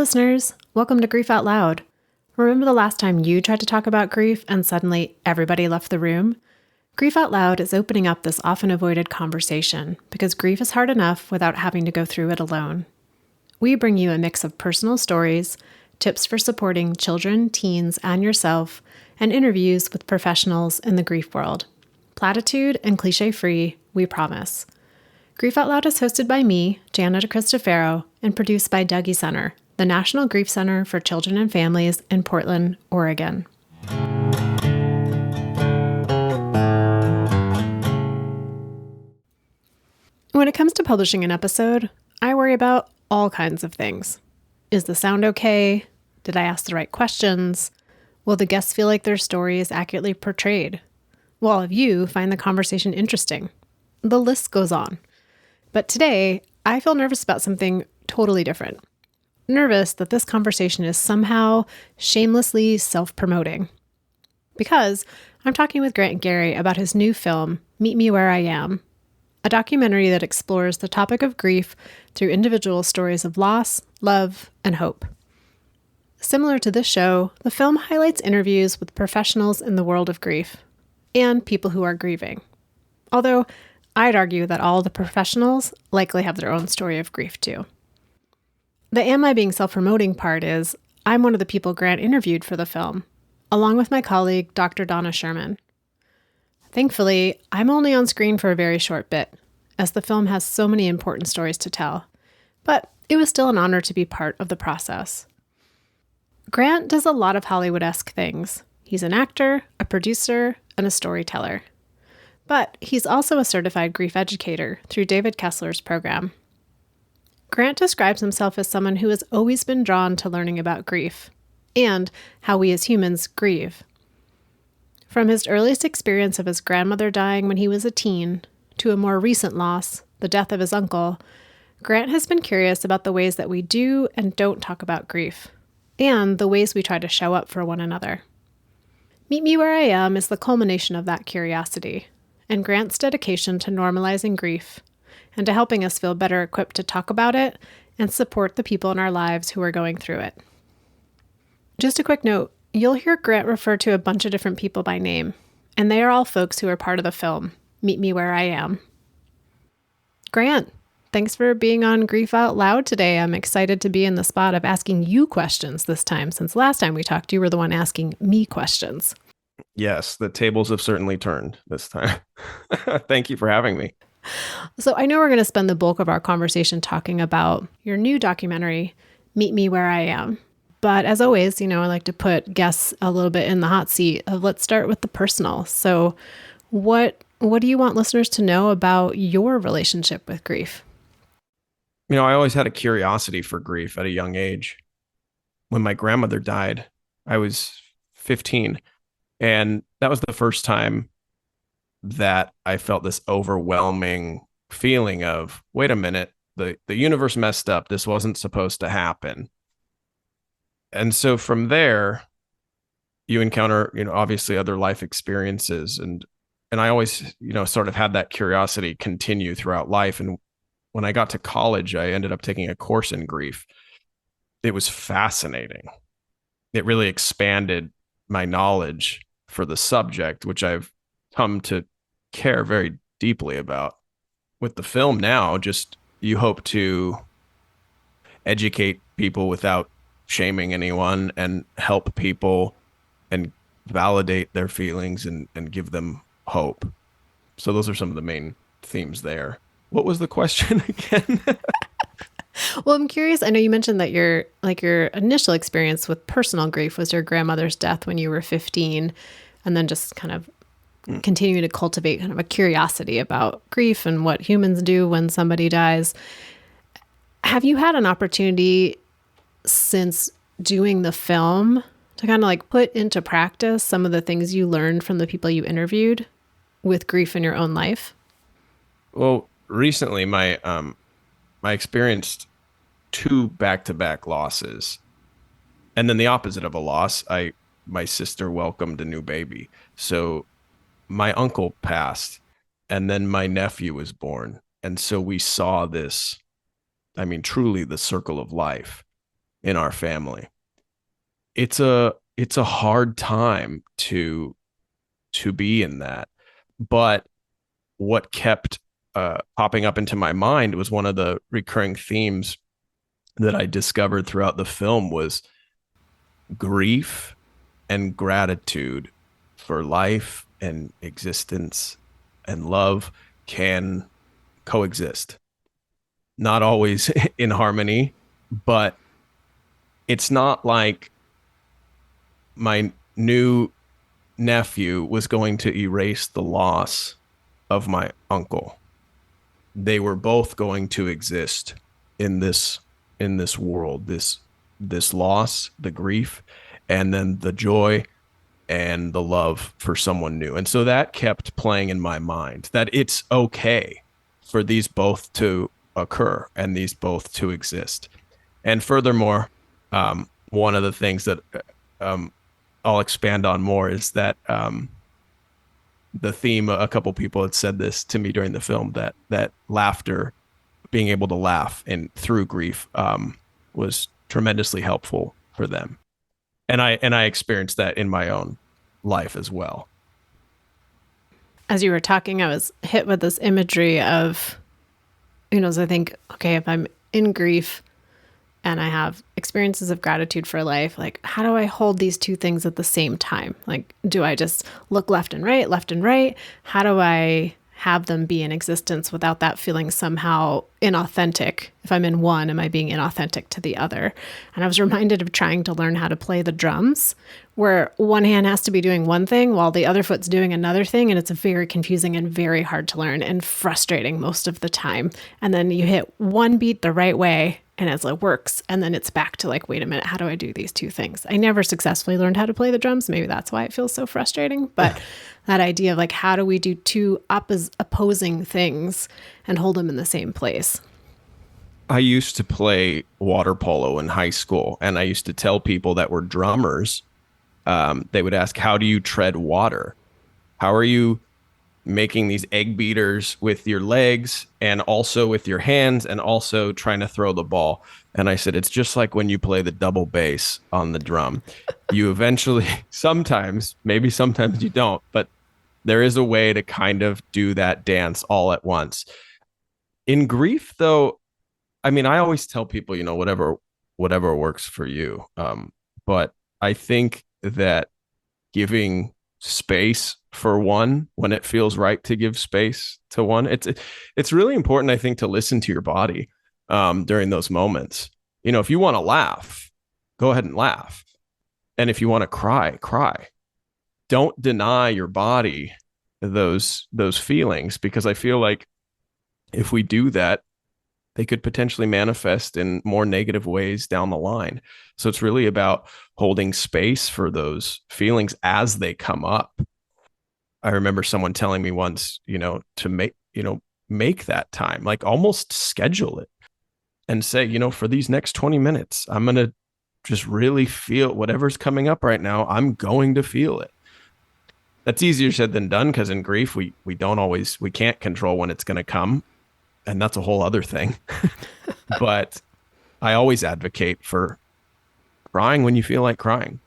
listeners. Welcome to Grief Out Loud. Remember the last time you tried to talk about grief and suddenly everybody left the room? Grief Out Loud is opening up this often avoided conversation because grief is hard enough without having to go through it alone. We bring you a mix of personal stories, tips for supporting children, teens, and yourself, and interviews with professionals in the grief world. Platitude and cliche-free, we promise. Grief Out Loud is hosted by me, Jana DeCristofaro, and produced by Dougie Center, the National Grief Center for Children and Families in Portland, Oregon. When it comes to publishing an episode, I worry about all kinds of things. Is the sound okay? Did I ask the right questions? Will the guests feel like their story is accurately portrayed? Will all of you find the conversation interesting? The list goes on. But today, I feel nervous about something totally different. Nervous that this conversation is somehow shamelessly self-promoting. Because I'm talking with Grant and Garry about his new film, Meet Me Where I Am, a documentary that explores the topic of grief through individual stories of loss, love, and hope. Similar to this show, the film highlights interviews with professionals in the world of grief and people who are grieving. Although I'd argue that all the professionals likely have their own story of grief too. The am I being self-promoting part is I'm one of the people Grant interviewed for the film, along with my colleague, Dr. Donna Sherman. Thankfully, I'm only on screen for a very short bit, as the film has so many important stories to tell, but it was still an honor to be part of the process. Grant does a lot of Hollywood-esque things. He's an actor, a producer, and a storyteller. But he's also a certified grief educator through David Kessler's program. Grant describes himself as someone who has always been drawn to learning about grief and how we as humans grieve. From his earliest experience of his grandmother dying when he was a teen to a more recent loss, the death of his uncle, Grant has been curious about the ways that we do and don't talk about grief, and the ways we try to show up for one another. Meet Me Where I Am is the culmination of that curiosity, and Grant's dedication to normalizing grief and to helping us feel better equipped to talk about it and support the people in our lives who are going through it. Just a quick note, you'll hear Grant refer to a bunch of different people by name, and they are all folks who are part of the film, Meet Me Where I Am. Grant, thanks for being on Grief Out Loud today. I'm excited to be in the spot of asking you questions this time, since last time we talked, you were the one asking me questions. Yes, the tables have certainly turned this time. Thank you for having me. So I know we're going to spend the bulk of our conversation talking about your new documentary, Meet Me Where I Am. But as always, I like to put guests a little bit in the hot seat. Let's start with the personal. So what do you want listeners to know about your relationship with grief? I always had a curiosity for grief at a young age. When my grandmother died, I was 15. And that was the first time that I felt this overwhelming feeling of, wait a minute, the universe messed up. This wasn't supposed to happen. And so from there, you encounter, obviously other life experiences. And I always, sort of had that curiosity continue throughout life. And when I got to college, I ended up taking a course in grief. It was fascinating. It really expanded my knowledge for the subject, which I've come to care very deeply about. With the film now, just you hope to educate people without shaming anyone and help people and validate their feelings and give them hope. So those are some of the main themes there. What was the question again? Well, I'm curious. I know you mentioned that your initial experience with personal grief was your grandmother's death when you were 15, and then just kind of continuing to cultivate kind of a curiosity about grief and what humans do when somebody dies. Have you had an opportunity since doing the film to kind of put into practice some of the things you learned from the people you interviewed with grief in your own life? Well, recently I experienced 2 back-to-back losses. And then the opposite of a loss, my sister welcomed a new baby. So my uncle passed, and then my nephew was born. And so we saw this, truly the circle of life. in our family. It's a hard time to be in that. But what kept popping up into my mind was one of the recurring themes that I discovered throughout the film was grief and gratitude for life and existence and love can coexist. Not always in harmony, but it's not like my new nephew was going to erase the loss of my uncle. They were both going to exist in this world, this loss, the grief, and then the joy and the love for someone new. And so that kept playing in my mind that it's okay for these both to occur and these both to exist. And furthermore, one of the things that um, I'll expand on more is that the theme, a couple people had said this to me during the film, that laughter, being able to laugh and through grief, was tremendously helpful for them. And I experienced that in my own life as well. As you were talking, I was hit with this imagery of, so I think, okay, if I'm in grief and I have experiences of gratitude for life, like, how do I hold these two things at the same time? Like, do I just look left and right, left and right? How do I have them be in existence without that feeling somehow inauthentic? If I'm in one, am I being inauthentic to the other? And I was reminded of trying to learn how to play the drums, where one hand has to be doing one thing while the other foot's doing another thing. And it's very confusing and very hard to learn and frustrating most of the time. And then you hit one beat the right way and it works. And then it's back to like, wait a minute, how do I do these two things? I never successfully learned how to play the drums. Maybe that's why it feels so frustrating. But that idea of like, how do we do two opposing things and hold them in the same place? I used to play water polo in high school, and I used to tell people that were drummers, they would ask, how do you tread water? How are you making these egg beaters with your legs and also with your hands and also trying to throw the ball? And I said, it's just like when you play the double bass on the drum. You eventually, sometimes, maybe sometimes you don't, but there is a way to kind of do that dance all at once. In grief, though, I mean, I always tell people, whatever works for you. But I think that giving space for one when it feels right to give space to one, it's really important, I think, to listen to your body during those moments. If you want to laugh, go ahead and laugh, and if you want to cry, cry. Don't deny your body those feelings, because I feel like if we do that, they could potentially manifest in more negative ways down the line. So it's really about holding space for those feelings as they come up. I remember someone telling me once, to make that time, like almost schedule it and say, for these next 20 minutes, I'm going to just really feel whatever's coming up right now. I'm going to feel it. That's easier said than done, because in grief, we can't control when it's going to come. And that's a whole other thing. But I always advocate for crying when you feel like crying.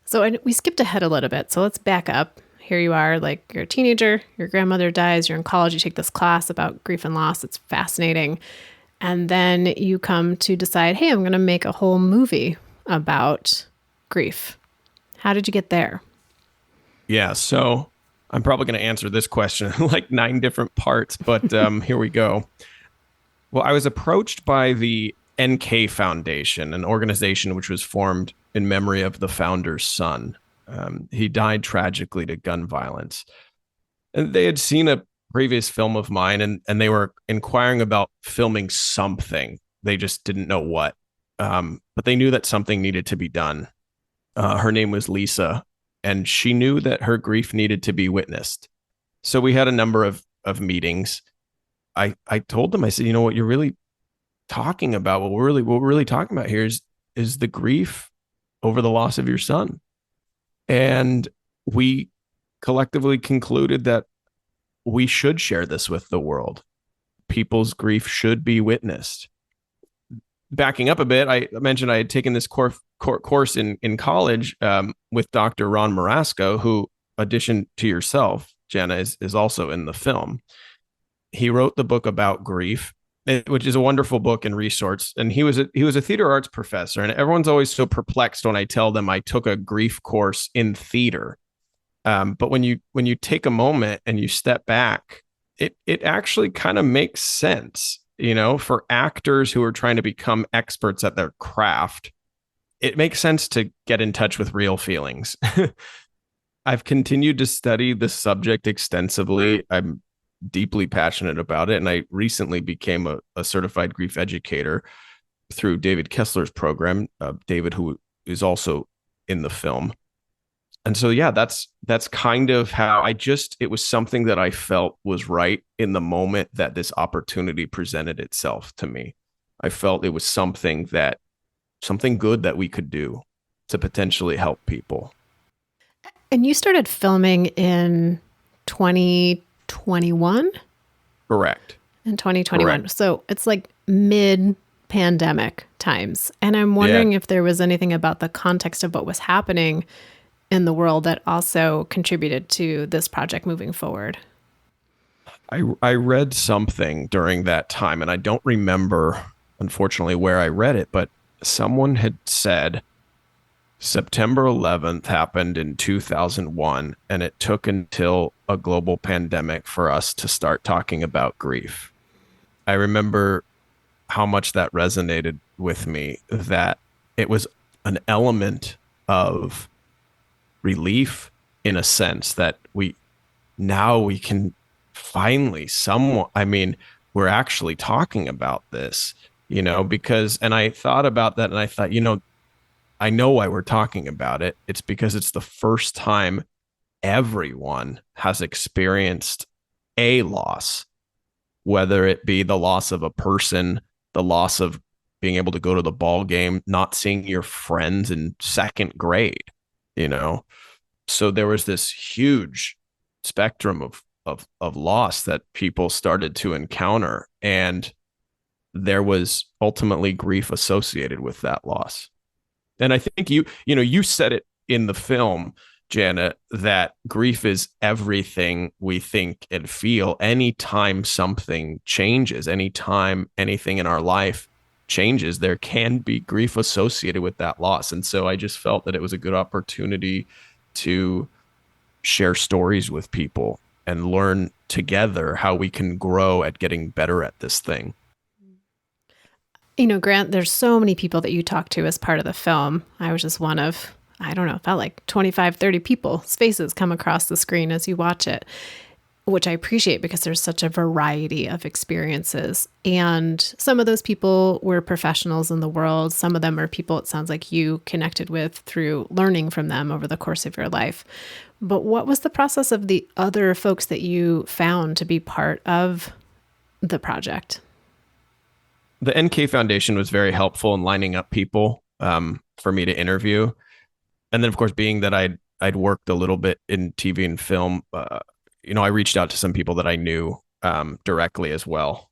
So we skipped ahead a little bit. So let's back up. Here you are, like you're a teenager, your grandmother dies, you're in college, you take this class about grief and loss. It's fascinating. And then you come to decide, hey, I'm going to make a whole movie about grief. How did you get there? Yeah. So I'm probably going to answer this question in like 9 different parts, but here we go. Well, I was approached by the NK Foundation, an organization which was formed in memory of the founder's son. He died tragically to gun violence. And they had seen a previous film of mine, and they were inquiring about filming something. They just didn't know what. But they knew that something needed to be done. Her name was Lisa, and she knew that her grief needed to be witnessed. So we had a number of meetings. I told them, I said, what you're really talking about, what we're really talking about here is the grief over the loss of your son. And we collectively concluded that we should share this with the world. People's grief should be witnessed. backing up a bit, I mentioned I had taken this course in college with Dr. Ron Marasco, who, addition to yourself, Jenna, is also in the film. He wrote the book about grief, which is a wonderful book and resource. And he was a theater arts professor, and everyone's always so perplexed when I tell them I took a grief course in theater. But when you take a moment and you step back, it actually kind of makes sense, for actors who are trying to become experts at their craft. It makes sense to get in touch with real feelings. I've continued to study the subject extensively. I'm deeply passionate about it, and I recently became a certified grief educator through David Kessler's program. David, who is also in the film. And so yeah, that's kind of how it was something that I felt was right in the moment that this opportunity presented itself to me. I felt it was something good that we could do to potentially help people. And you started filming in 2021? Correct. In 2021. Correct. So it's like mid pandemic times. And I'm Yeah. wondering if there was anything about the context of what was happening in the world that also contributed to this project moving forward. I read something during that time, and I don't remember, unfortunately, where I read it, but someone had said September 11th happened in 2001, and it took until a global pandemic for us to start talking about grief. I remember how much that resonated with me, that it was an element of relief, in a sense, that we can finally somewhat, I mean, we're actually talking about this, because, and I thought about that and I thought, I know why we're talking about it. It's because it's the first time everyone has experienced a loss, whether it be the loss of a person, the loss of being able to go to the ball game, not seeing your friends in second grade, you know. So there was this huge spectrum of loss that people started to encounter, and there was ultimately grief associated with that loss. And I think you said it in the film, Janet, that grief is everything we think and feel. Anytime something changes, anytime anything in our life changes, there can be grief associated with that loss. And so I just felt that it was a good opportunity to share stories with people and learn together how we can grow at getting better at this thing. Grant, there's so many people that you talk to as part of the film. I was just one of, I don't know, it felt like 25, 30 people's faces come across the screen as you watch it, which I appreciate because there's such a variety of experiences. And some of those people were professionals in the world. Some of them are people it sounds like you connected with through learning from them over the course of your life. But what was the process of the other folks that you found to be part of the project? The NK Foundation was very helpful in lining up people for me to interview. And then, of course, being that I'd worked a little bit in TV and film, I reached out to some people that I knew directly as well.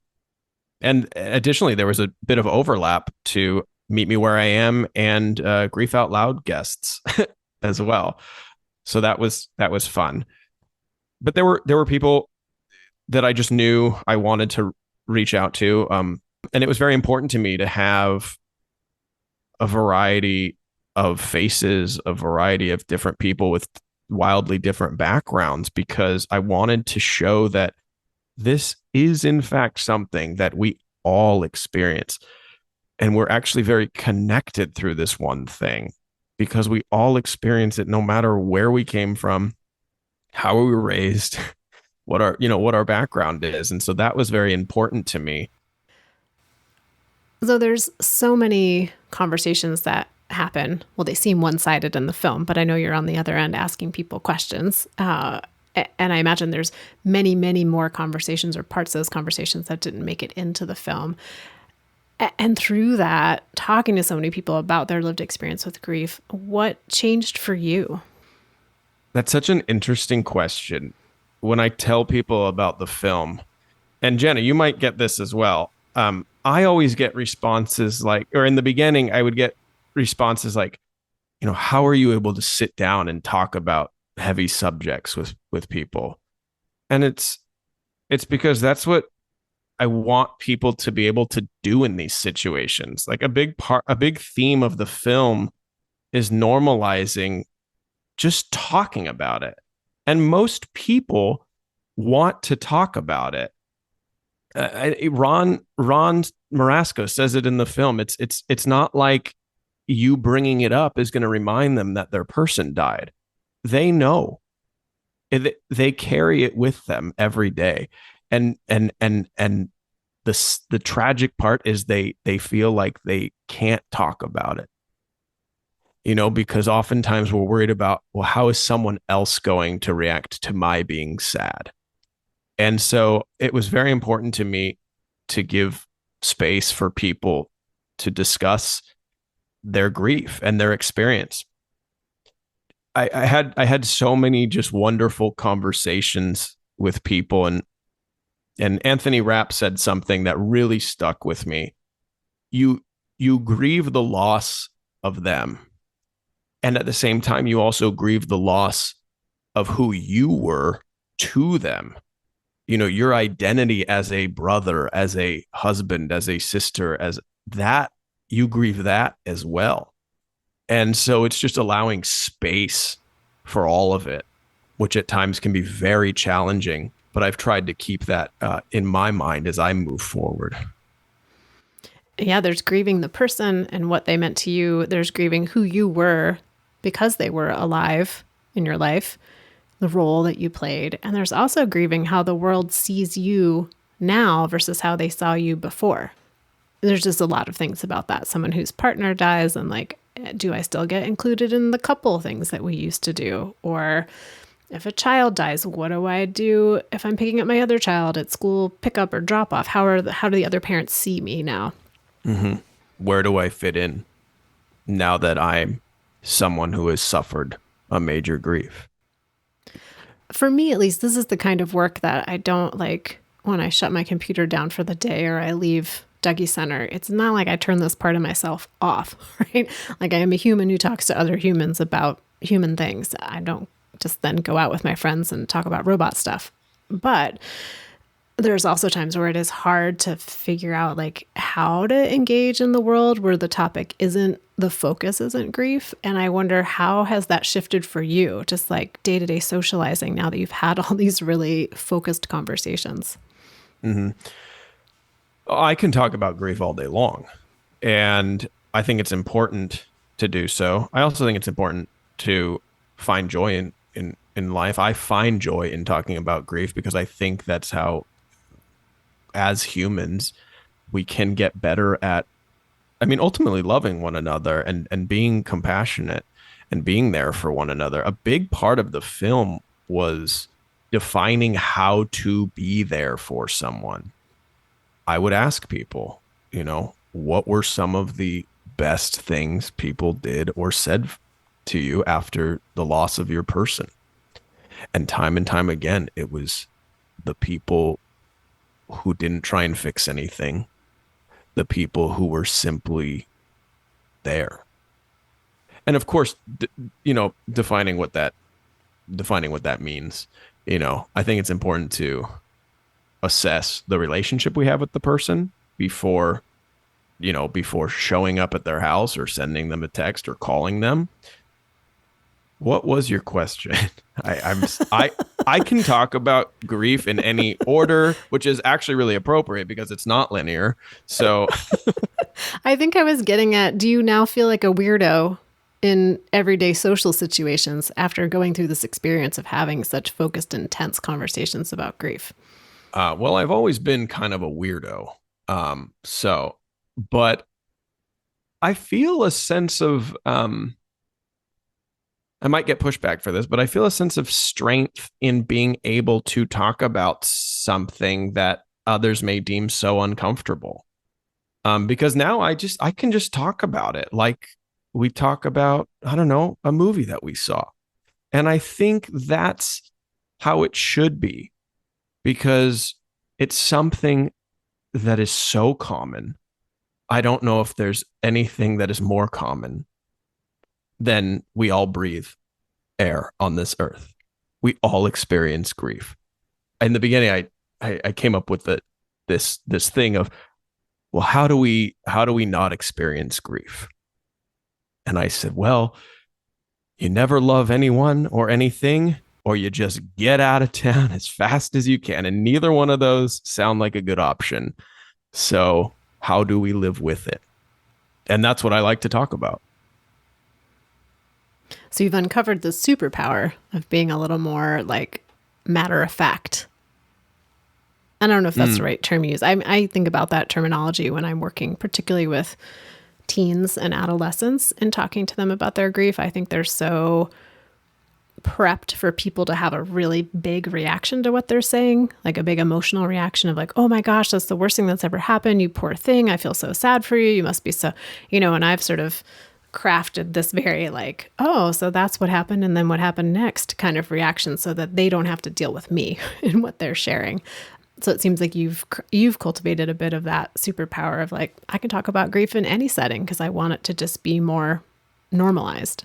And additionally, there was a bit of overlap to Meet Me Where I Am and Grief Out Loud guests as well. So that was fun. But there were people that I just knew I wanted to reach out to. And it was very important to me to have a variety of faces, a variety of different people with wildly different backgrounds, because I wanted to show that this is, in fact, something that we all experience. And we're actually very connected through this one thing because we all experience it no matter where we came from, how we were raised, what our background is. And so that was very important to me. So there's so many conversations that happen. Well, they seem one-sided in the film, but I know you're on the other end asking people questions. And I imagine there's many, many more conversations or parts of those conversations that didn't make it into the film. And through that, talking to so many people about their lived experience with grief, what changed for you? That's such an interesting question. When I tell people about the film, and Jenna, you might get this as well. I always get responses like, or in the beginning, I would get responses like, how are you able to sit down and talk about heavy subjects with people? And it's because that's what I want people to be able to do in these situations. Like a big theme of the film is normalizing just talking about it. And most people want to talk about it. Ron Marasco says it in the film. It's not like you bringing it up is going to remind them that their person died. They know. They carry it with them every day, and the tragic part is they feel like they can't talk about it. Because oftentimes we're worried about, well, how is someone else going to react to my being sad? And so it was very important to me to give space for people to discuss their grief and their experience. I had so many just wonderful conversations with people, and Anthony Rapp said something that really stuck with me. You you grieve the loss of them, and at the same time you also grieve the loss of who you were to them. Your identity as a brother, as a husband, as a sister, as that, you grieve that as well. And so it's just allowing space for all of it, which at times can be very challenging. But I've tried to keep that in my mind as I move forward. Yeah, there's grieving the person and what they meant to you. There's grieving who you were because they were alive in your life, the role that you played. And there's also grieving how the world sees you now versus how they saw you before. There's just a lot of things about that. Someone whose partner dies, and like, do I still get included in the couple things that we used to do? Or if a child dies, what do I do if I'm picking up my other child at school pickup or drop off? How do the other parents see me now? Mm-hmm. Where do I fit in now that I'm someone who has suffered a major grief? For me, at least, this is the kind of work that I don't like when I shut my computer down for the day or I leave Dougie Center. It's not like I turn this part of myself off, right? Like, I am a human who talks to other humans about human things. I don't just then go out with my friends and talk about robot stuff. But there's also times where it is hard to figure out like how to engage in the world where the focus isn't grief. And I wonder, how has that shifted for you? Just like day-to-day socializing now that you've had all these really focused conversations. Mm-hmm. I can talk about grief all day long, and I think it's important to do so. I also think it's important to find joy in life. I find joy in talking about grief because I think that's how, as humans, we can get better at, ultimately loving one another and being compassionate and being there for one another. A big part of the film was defining how to be there for someone. I would ask people, what were some of the best things people did or said to you after the loss of your person? And time again, it was the people who didn't try and fix anything, the people who were simply there. And of course, defining what that means. I think it's important to assess the relationship we have with the person before showing up at their house or sending them a text or calling them. What was your question? I can talk about grief in any order, which is actually really appropriate because it's not linear. So I think I was getting at, do you now feel like a weirdo in everyday social situations after going through this experience of having such focused, intense conversations about grief? Well, I've always been kind of a weirdo. But I feel a sense of, I might get pushback for this, but I feel a sense of strength in being able to talk about something that others may deem so uncomfortable. Because now I can just talk about it like we talk about, I don't know, a movie that we saw. And I think that's how it should be, because it's something that is so common. I don't know if there's anything that is more common than we all breathe air on this earth. We all experience grief. In the beginning, I came up with this thing of, well, how do we not experience grief? And I said, well, you never love anyone or anything, or you just get out of town as fast as you can. And neither one of those sound like a good option. So, how do we live with it? And that's what I like to talk about. So you've uncovered the superpower of being a little more like matter of fact. I don't know if that's the Mm. right term to use. I think about that terminology when I'm working, particularly with teens and adolescents and talking to them about their grief. I think they're so prepped for people to have a really big reaction to what they're saying, like a big emotional reaction of like, oh my gosh, that's the worst thing that's ever happened. You poor thing. I feel so sad for you. You must be so, and I've sort of crafted this very like, oh, so that's what happened. And then what happened next kind of reaction so that they don't have to deal with me and what they're sharing. So it seems like you've cultivated a bit of that superpower of like, I can talk about grief in any setting because I want it to just be more normalized.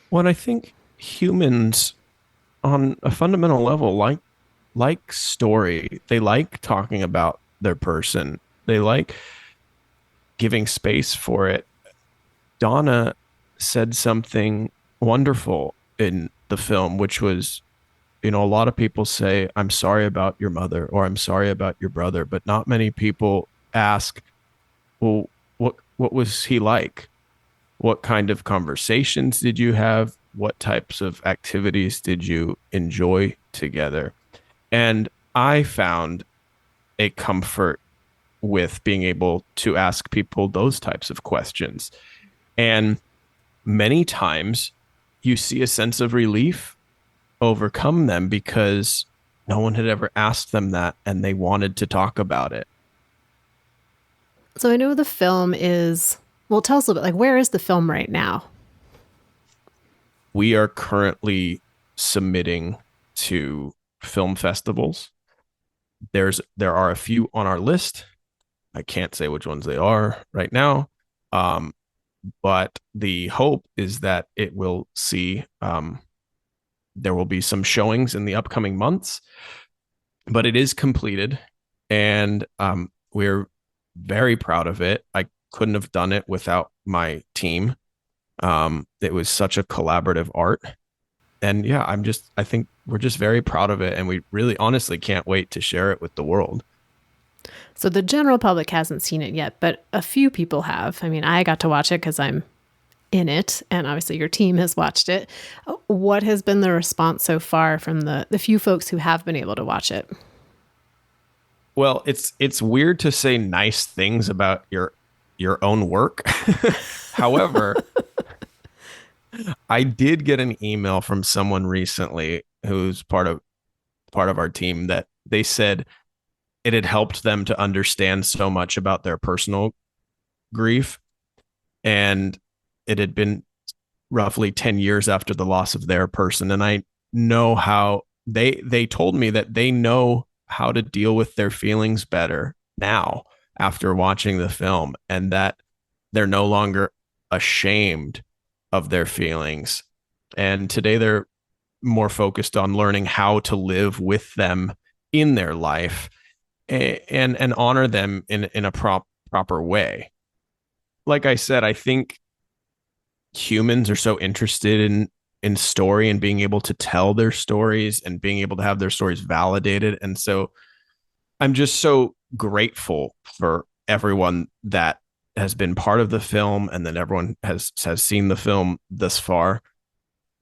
Well, I think humans on a fundamental level like story. They like talking about their person. They like giving space for it. Donna said something wonderful in the film, which was, a lot of people say, I'm sorry about your mother or I'm sorry about your brother, but not many people ask, well, what was he like? What kind of conversations did you have? What types of activities did you enjoy together? And I found a comfort with being able to ask people those types of questions. And many times you see a sense of relief overcome them because no one had ever asked them that and they wanted to talk about it. So I know the film is, well, tell us a little bit, like, where is the film right now? We are currently submitting to film festivals. There are a few on our list. I can't say which ones they are right now. Um, but the hope is that it will see there will be some showings in the upcoming months, but it is completed, and we're very proud of it. I couldn't have done it without my team. It was such a collaborative art, and yeah, I think we're just very proud of it, and we really honestly can't wait to share it with the world. So the general public hasn't seen it yet, but a few people have. I mean, I got to watch it because I'm in it, and obviously your team has watched it. What has been the response so far from the few folks who have been able to watch it? Well, it's weird to say nice things about your own work. However, I did get an email from someone recently who's part of our team that they said it had helped them to understand so much about their personal grief, and it had been roughly 10 years after the loss of their person, and I know how they told me that they know how to deal with their feelings better now after watching the film, and that they're no longer ashamed of their feelings. And today they're more focused on learning how to live with them in their life, and honor them in a proper way. Like I said, I think humans are so interested in story and being able to tell their stories and being able to have their stories validated. And so I'm just so grateful for everyone that has been part of the film and then everyone has seen the film thus far.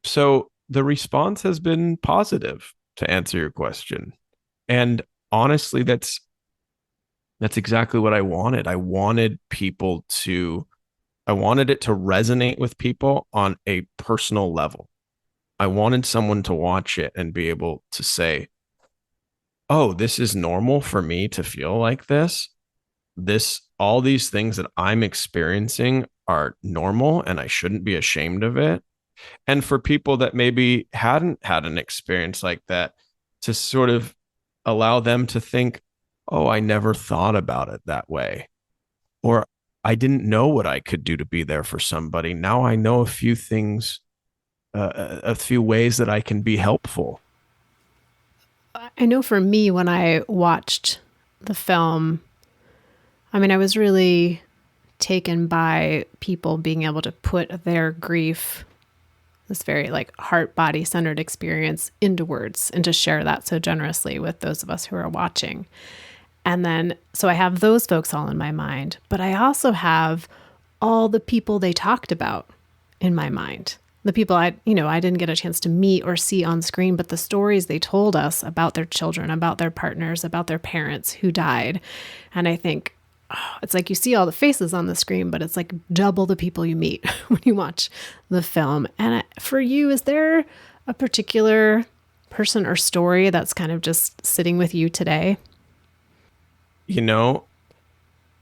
So the response has been positive, to answer your question. And honestly, that's exactly what I wanted. I wanted it to resonate with people on a personal level. I wanted someone to watch it and be able to say, "Oh, this is normal for me to feel like this. All these things that I'm experiencing are normal and I shouldn't be ashamed of it." And for people that maybe hadn't had an experience like that, to sort of allow them to think, oh, I never thought about it that way. Or I didn't know what I could do to be there for somebody. Now I know a few things, a few ways that I can be helpful. I know for me, when I watched the film, I mean, I was really taken by people being able to put their grief, this very like heart body centered experience, into words and to share that so generously with those of us who are watching. And then, so I have those folks all in my mind, but I also have all the people they talked about in my mind. The people I didn't get a chance to meet or see on screen, but the stories they told us about their children, about their partners, about their parents who died. And I think, oh, it's like you see all the faces on the screen, but it's like double the people you meet when you watch the film. And for you, is there a particular person or story that's kind of just sitting with you today? You know,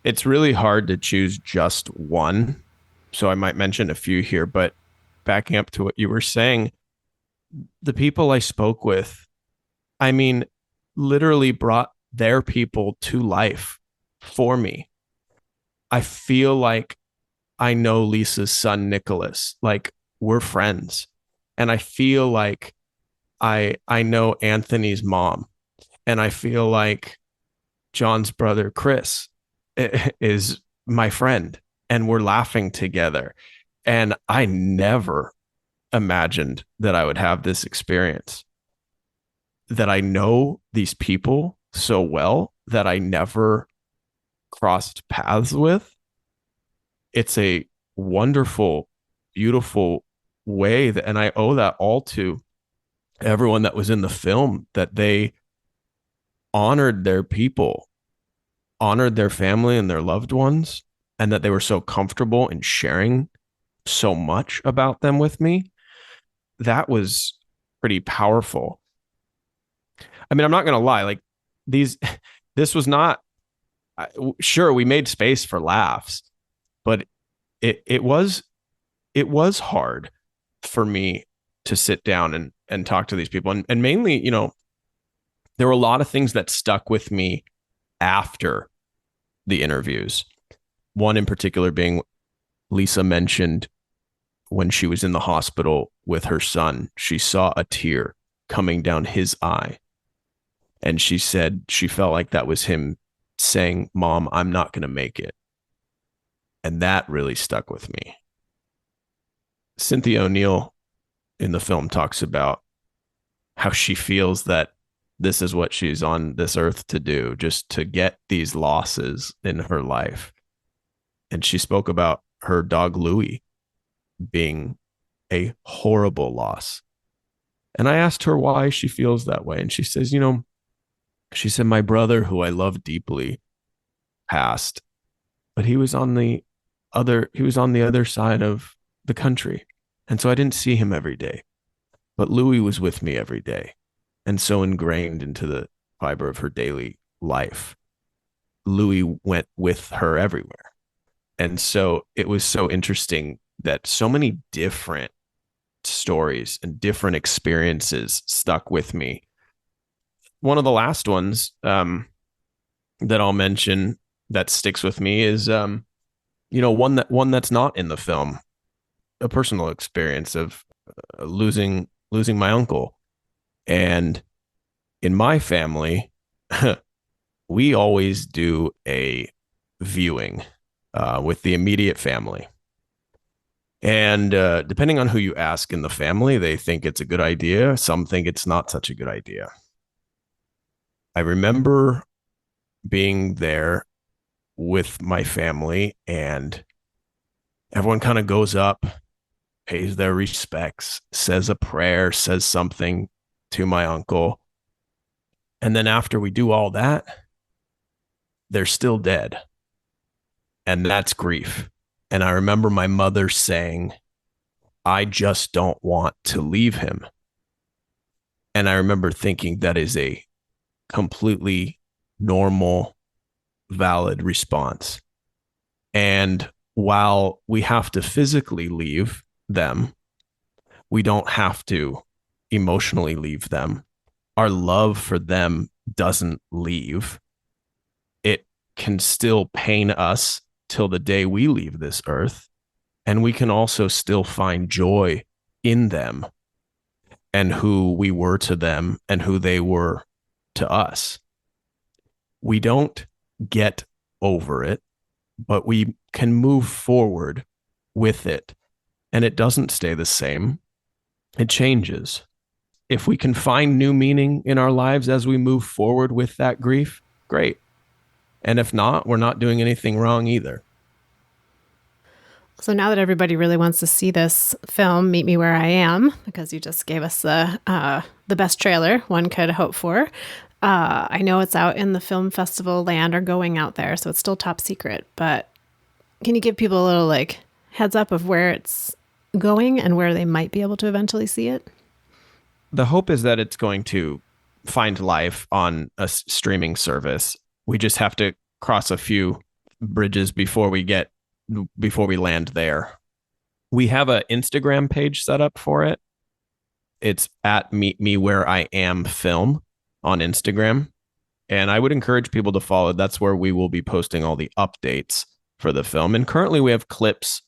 it's really hard to choose just one. So I might mention a few here, but backing up to what you were saying, the people I spoke with, I mean, literally brought their people to life for me. I feel like I know Lisa's son, Nicholas. Like we're friends. And I feel like I know Anthony's mom. And I feel like John's brother, Chris, is my friend. And we're laughing together. And I never imagined that I would have this experience, that I know these people so well that I never crossed paths with. It's a wonderful, beautiful way that, and I owe that all to everyone that was in the film, that they honored their people, honored their family and their loved ones, and that they were so comfortable in sharing so much about them with me. That was pretty powerful. I mean, I'm not going to lie, like these, this was not, sure, we made space for laughs, but it was, it was hard for me to sit down and talk to these people. And mainly, there were a lot of things that stuck with me after the interviews. One in particular being Lisa mentioned when she was in the hospital with her son, she saw a tear coming down his eye. And she said she felt like that was him saying, Mom, I'm not going to make it. And that really stuck with me. Cynthia O'Neill in the film talks about how she feels that this is what she's on this earth to do, just to get these losses in her life. And she spoke about her dog, Louie, being a horrible loss. And I asked her why she feels that way. And she says, she said, my brother, who I love deeply, passed, but he was on the other side of the country. And so I didn't see him every day. But Louis was with me every day, and so ingrained into the fiber of her daily life. Louis went with her everywhere. And so it was so interesting that so many different stories and different experiences stuck with me. One of the last ones that I'll mention that sticks with me is, one that's not in the film, a personal experience of losing my uncle. And in my family, we always do a viewing with the immediate family. And depending on who you ask in the family, they think it's a good idea. Some think it's not such a good idea. I remember being there with my family, and everyone kind of goes up, pays their respects, says a prayer, says something to my uncle. And then after we do all that, they're still dead. And that's grief. And I remember my mother saying, I just don't want to leave him. And I remember thinking that is a completely normal, valid response. And while we have to physically leave them, we don't have to emotionally leave them. Our love for them doesn't leave. can still pain us till the day we leave this earth. And we can also still find joy in them and who we were to them and who they were to us. We don't get over it, but we can move forward with it. And it doesn't stay the same, it changes. If we can find new meaning in our lives as we move forward with that grief, great. And if not, we're not doing anything wrong either. So now that everybody really wants to see this film, Meet Me Where I Am, because you just gave us the best trailer one could hope for. I know it's out in the film festival land or going out there, so it's still top secret. But can you give people a little like heads up of where it's going and where they might be able to eventually see it? The hope is that it's going to find life on a streaming service. We just have to cross a few bridges before we land there. We have an Instagram page set up for it. It's at Meet Me Where I Am Film on Instagram. And I would encourage people to follow. That's where we will be posting all the updates for the film. And currently we have clips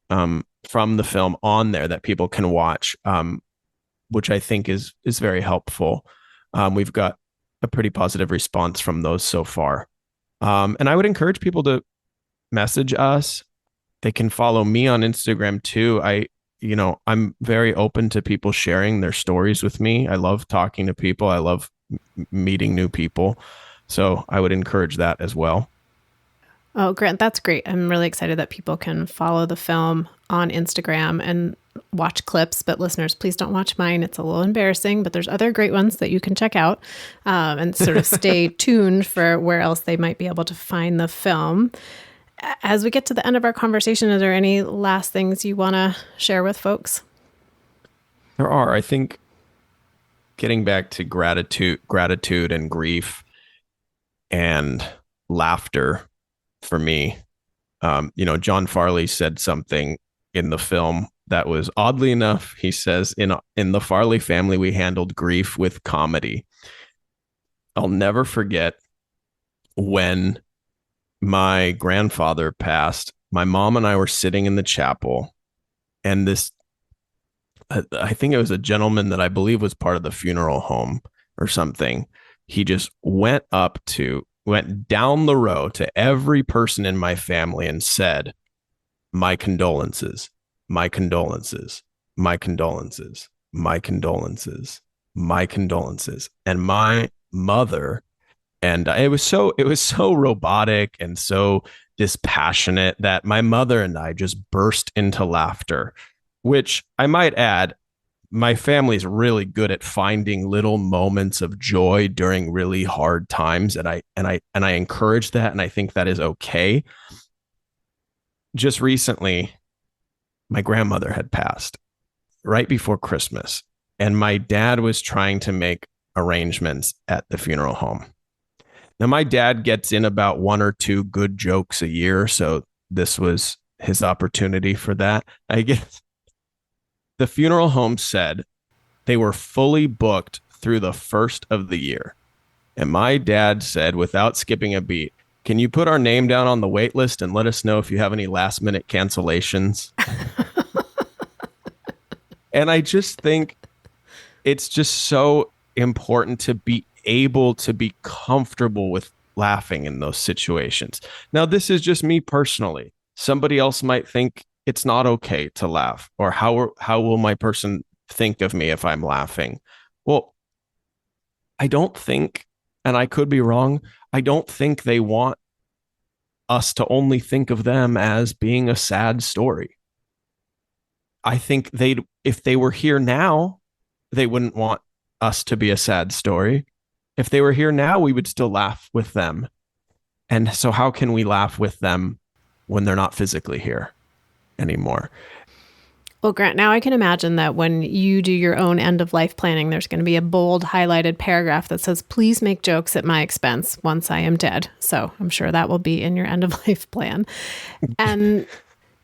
from the film on there that people can watch, which I think is very helpful. We've got a pretty positive response from those so far. And I would encourage people to message us. They can follow me on Instagram too. I'm very open to people sharing their stories with me. I love talking to people. I love meeting new people. So I would encourage that as well. Oh, Grant, that's great. I'm really excited that people can follow the film on Instagram and watch clips. But listeners, please don't watch mine. It's a little embarrassing, but there's other great ones that you can check out and sort of stay tuned for where else they might be able to find the film. As we get to the end of our conversation, are there any last things you want to share with folks? There are. I think getting back to gratitude and grief and laughter for me. John Farley said something in the film that was oddly enough, he says, in the Farley family, we handled grief with comedy. I'll never forget when my grandfather passed. My mom and I were sitting in the chapel, and I think it was a gentleman that I believe was part of the funeral home or something. He just went down the row to every person in my family and said, "My condolences, my condolences, my condolences, my condolences, my condolences." And my mother, and it was so robotic and so dispassionate that my mother and I just burst into laughter, which I might add, my family's really good at finding little moments of joy during really hard times, and I encourage that, and I think that is okay. Just recently, my grandmother had passed right before Christmas, and my dad was trying to make arrangements at the funeral home. Now, my dad gets in about one or two good jokes a year, so this was his opportunity for that. I guess the funeral home said they were fully booked through the first of the year. And my dad said, without skipping a beat, "Can you put our name down on the wait list and let us know if you have any last minute cancellations?" And I just think it's just so important to be able to be comfortable with laughing in those situations. Now, this is just me personally. Somebody else might think it's not okay to laugh, or how will my person think of me if I'm laughing? Well, I don't think, and I could be wrong, I don't think they want us to only think of them as being a sad story. I think if they were here now, they wouldn't want us to be a sad story. If they were here now, we would still laugh with them. And so how can we laugh with them when they're not physically here anymore? Well, Grant, now I can imagine that when you do your own end of life planning, there's going to be a bold highlighted paragraph that says, "Please make jokes at my expense once I am dead." So I'm sure that will be in your end of life plan. And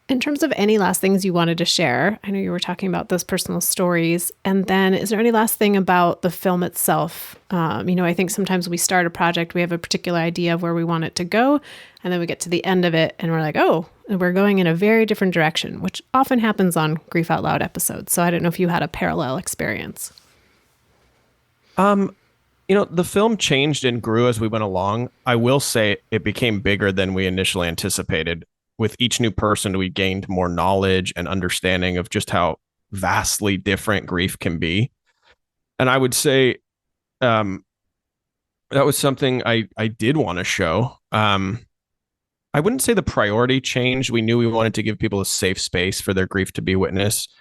In terms of any last things you wanted to share, I know you were talking about those personal stories. And then is there any last thing about the film itself? I think sometimes we start a project, we have a particular idea of where we want it to go, and then we get to the end of it and we're like, oh, we're going in a very different direction, which often happens on Grief Out Loud episodes. So I don't know if you had a parallel experience. The film changed and grew as we went along. I will say it became bigger than we initially anticipated. With each new person, we gained more knowledge and understanding of just how vastly different grief can be. And I would say that was something I did want to show. I wouldn't say the priority changed. We knew we wanted to give people a safe space for their grief to be witnessed.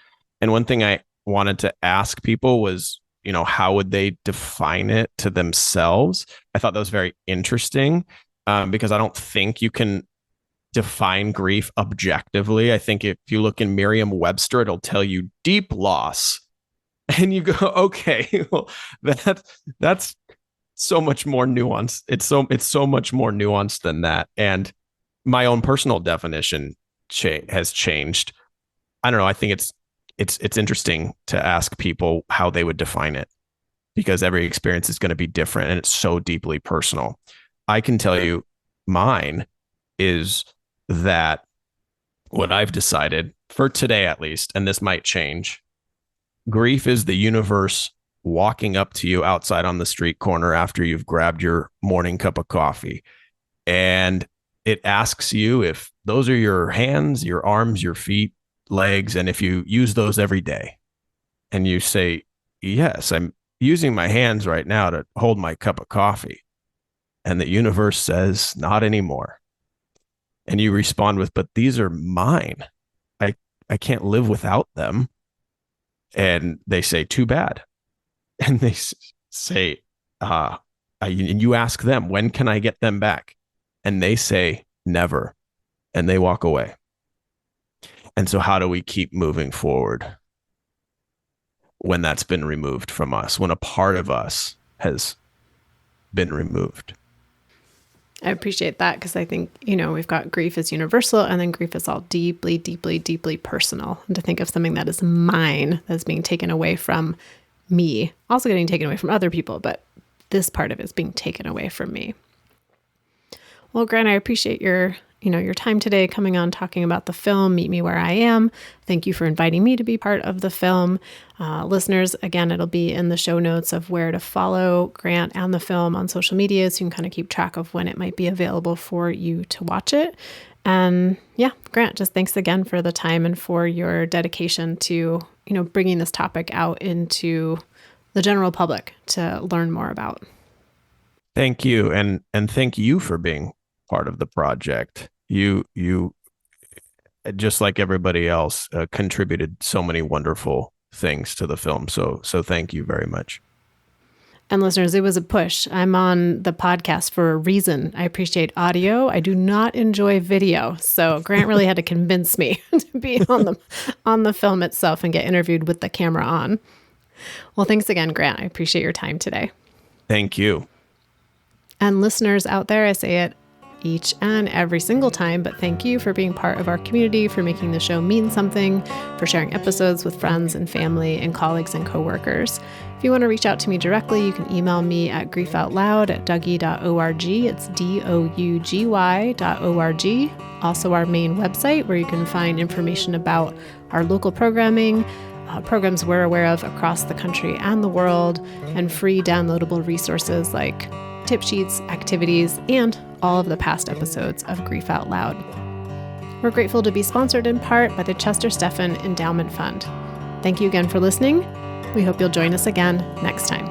And one thing I wanted to ask people was, how would they define it to themselves? I thought that was very interesting because I don't think you can define grief objectively. I think if you look in Merriam-Webster, it'll tell you deep loss. And you go, okay, well, that's so much more nuanced. It's so much more nuanced than that. And my own personal definition has changed. I don't know. I think it's interesting to ask people how they would define it because every experience is going to be different and it's so deeply personal. I can tell you mine is that what I've decided for today, at least, and this might change, grief is the universe walking up to you outside on the street corner after you've grabbed your morning cup of coffee. And it asks you if those are your hands, your arms, your feet, legs, and if you use those every day. And you say, yes, I'm using my hands right now to hold my cup of coffee. And the universe says, not anymore. And you respond with, but these are mine. I can't live without them. And they say, too bad. And they say, and you ask them, when can I get them back? And they say, never. And they walk away. And so how do we keep moving forward when that's been removed from us, when a part of us has been removed? I appreciate that because I think, we've got grief as universal and then grief is all deeply, deeply, deeply personal. And to think of something that is mine that's being taken away from me, also getting taken away from other people, but this part of it is being taken away from me. Well, Grant, I appreciate your time today coming on talking about the film, Meet Me Where I Am. Thank you for inviting me to be part of the film. Listeners, again, it'll be in the show notes of where to follow Grant and the film on social media so you can kind of keep track of when it might be available for you to watch it. And yeah, Grant, just thanks again for the time and for your dedication to, bringing this topic out into the general public to learn more about. Thank you. And thank you for being part of the project. You just like everybody else contributed so many wonderful things to the film. So thank you very much. And listeners, it was a push. I'm on the podcast for a reason. I appreciate audio. I do not enjoy video. So Grant really had to convince me to be on the film itself and get interviewed with the camera on. Well, thanks again, Grant. I appreciate your time today. Thank you. And listeners out there, I say it each and every single time, but thank you for being part of our community, for making the show mean something, for sharing episodes with friends and family and colleagues and coworkers. If you want to reach out to me directly, you can email me at griefoutloud@dougy.org. It's DOUGY.org. Also our main website where you can find information about our local programming, programs we're aware of across the country and the world, and free downloadable resources like tip sheets, activities, and all of the past episodes of Grief Out Loud. We're grateful to be sponsored in part by the Chester Stephan Endowment Fund. Thank you again for listening. We hope you'll join us again next time.